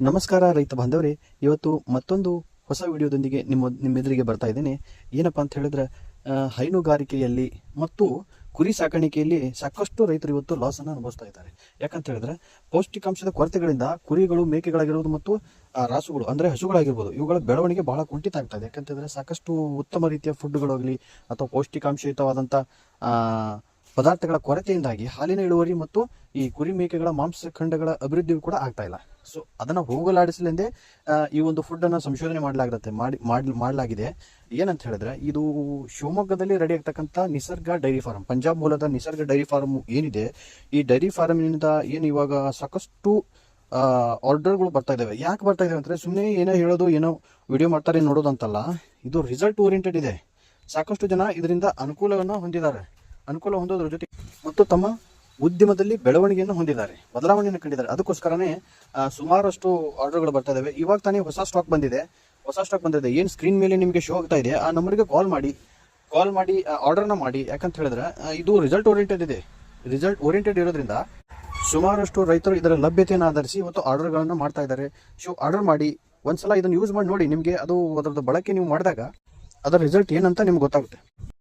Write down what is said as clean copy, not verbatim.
ನಮಸ್ಕಾರ ರೈತ ಬಾಂಧವರೇ, ಇವತ್ತು ಮತ್ತೊಂದು ಹೊಸ ವಿಡಿಯೋದೊಂದಿಗೆ ನಿಮ್ಮೆದುರಿಗೆ ಬರ್ತಾ ಇದ್ದೇನೆ. ಏನಪ್ಪಾ ಅಂತ ಹೇಳಿದ್ರೆ, ಹೈನುಗಾರಿಕೆಯಲ್ಲಿ ಮತ್ತು ಕುರಿ ಸಾಕಾಣಿಕೆಯಲ್ಲಿ ಸಾಕಷ್ಟು ರೈತರು ಇವತ್ತು ಲಾಸ್ ಅನ್ನು ಅನುಭವಿಸ್ತಾ ಇದ್ದಾರೆ. ಯಾಕಂತ ಹೇಳಿದ್ರೆ ಪೌಷ್ಟಿಕಾಂಶದ ಕೊರತೆಗಳಿಂದ ಕುರಿಗಳು, ಮೇಕೆಗಳಾಗಿರ್ಬೋದು ಮತ್ತು ರಾಸುಗಳು ಅಂದ್ರೆ ಹಸುಗಳಾಗಿರ್ಬೋದು, ಇವುಗಳ ಬೆಳವಣಿಗೆ ಬಹಳ ಕುಂಠಿತ ಆಗ್ತಾ ಇದೆ. ಯಾಕಂತ ಹೇಳಿದ್ರೆ ಸಾಕಷ್ಟು ಉತ್ತಮ ರೀತಿಯ ಫುಡ್ಗಳಾಗಲಿ ಅಥವಾ ಪೌಷ್ಟಿಕಾಂಶಯುತವಾದಂಥ ಪದಾರ್ಥಗಳ ಕೊರತೆಯಿಂದಾಗಿ ಹಾಲಿನ ಇಳುವರಿ ಮತ್ತು ಈ ಕುರಿ ಮೇಕೆಗಳ ಮಾಂಸಖಂಡಗಳ ಅಭಿವೃದ್ಧಿ ಕೂಡ ಆಗ್ತಾ ಇಲ್ಲ. ಸೊ ಅದನ್ನು ಹೋಗಲಾಡಿಸಲೆಂದೇ ಈ ಒಂದು ಫುಡ್ ಅನ್ನು ಸಂಶೋಧನೆ ಮಾಡಲಾಗಿದೆ. ಏನಂತ ಹೇಳಿದ್ರೆ, ಇದು ಶಿವಮೊಗ್ಗದಲ್ಲಿ ರೆಡಿ ಆಗ್ತಕ್ಕಂಥ ನಿಸರ್ಗ ಡೈರಿ ಫಾರ್ಮ್, ಪಂಜಾಬ್ ಮೂಲದ ನಿಸರ್ಗ ಡೈರಿ ಫಾರ್ಮ್ ಏನಿದೆ, ಈ ಡೈರಿ ಫಾರ್ಮಿನಿಂದ ಏನು ಇವಾಗ ಸಾಕಷ್ಟು ಆರ್ಡರ್ಗಳು ಬರ್ತಾ ಇದಾವೆ. ಯಾಕೆ ಬರ್ತಾ ಇದಾವೆ ಅಂದ್ರೆ, ಸುಮ್ಮನೆ ಏನೋ ಹೇಳೋದು, ಏನೋ ವಿಡಿಯೋ ಮಾಡ್ತಾರೆ ನೋಡೋದು ಅಂತಲ್ಲ, ಇದು ರಿಸಲ್ಟ್ ಓರಿಯೆಂಟೆಡ್ ಇದೆ. ಸಾಕಷ್ಟು ಜನ ಇದರಿಂದ ಅನುಕೂಲವನ್ನು ಹೊಂದಿದ್ದಾರೆ. ಅನುಕೂಲ ಹೊಂದೋದ್ರ ಜೊತೆ ಮತ್ತು ತಮ್ಮ ಉದ್ಯಮದಲ್ಲಿ ಬೆಳವಣಿಗೆಯನ್ನು ಹೊಂದಿದ್ದಾರೆ, ಬದಲಾವಣೆಯನ್ನು ಕಂಡಿದ್ದಾರೆ. ಅದಕ್ಕೋಸ್ಕರನೇ ಸುಮಾರಷ್ಟು ಆರ್ಡರ್ಗಳು ಬರ್ತಾ ಇದಾವೆ. ಇವಾಗ ತಾನೇ ಹೊಸ ಸ್ಟಾಕ್ ಬಂದಿದೆ. ಏನು ಸ್ಕ್ರೀನ್ ಮೇಲೆ ನಿಮಗೆ ಶೋ ಆಗ್ತಾ ಇದೆ, ಆ ನಂಬರ್ಗೆ ಕಾಲ್ ಮಾಡಿ ಆರ್ಡರ್ನ ಮಾಡಿ. ಯಾಕಂತ ಹೇಳಿದ್ರೆ ಇದು ರಿಸಲ್ಟ್ ಓರಿಯೆಂಟೆಡ್ ಇರೋದ್ರಿಂದ ಸುಮಾರಷ್ಟು ರೈತರು ಇದರ ಲಭ್ಯತೆಯನ್ನು ಆಧರಿಸಿ ಇವತ್ತು ಆರ್ಡರ್ಗಳನ್ನು ಮಾಡ್ತಾ ಇದ್ದಾರೆ. ಸೊ ಆರ್ಡರ್ ಮಾಡಿ ಒಂದ್ಸಲ ಇದನ್ನು ಯೂಸ್ ಮಾಡಿ ನೋಡಿ. ನಿಮಗೆ ಅದರದ್ದು ಬಳಕೆ ನೀವು ಮಾಡಿದಾಗ ಅದರ ರಿಸಲ್ಟ್ ಏನಂತ ನಿಮ್ಗೆ ಗೊತ್ತಾಗುತ್ತೆ.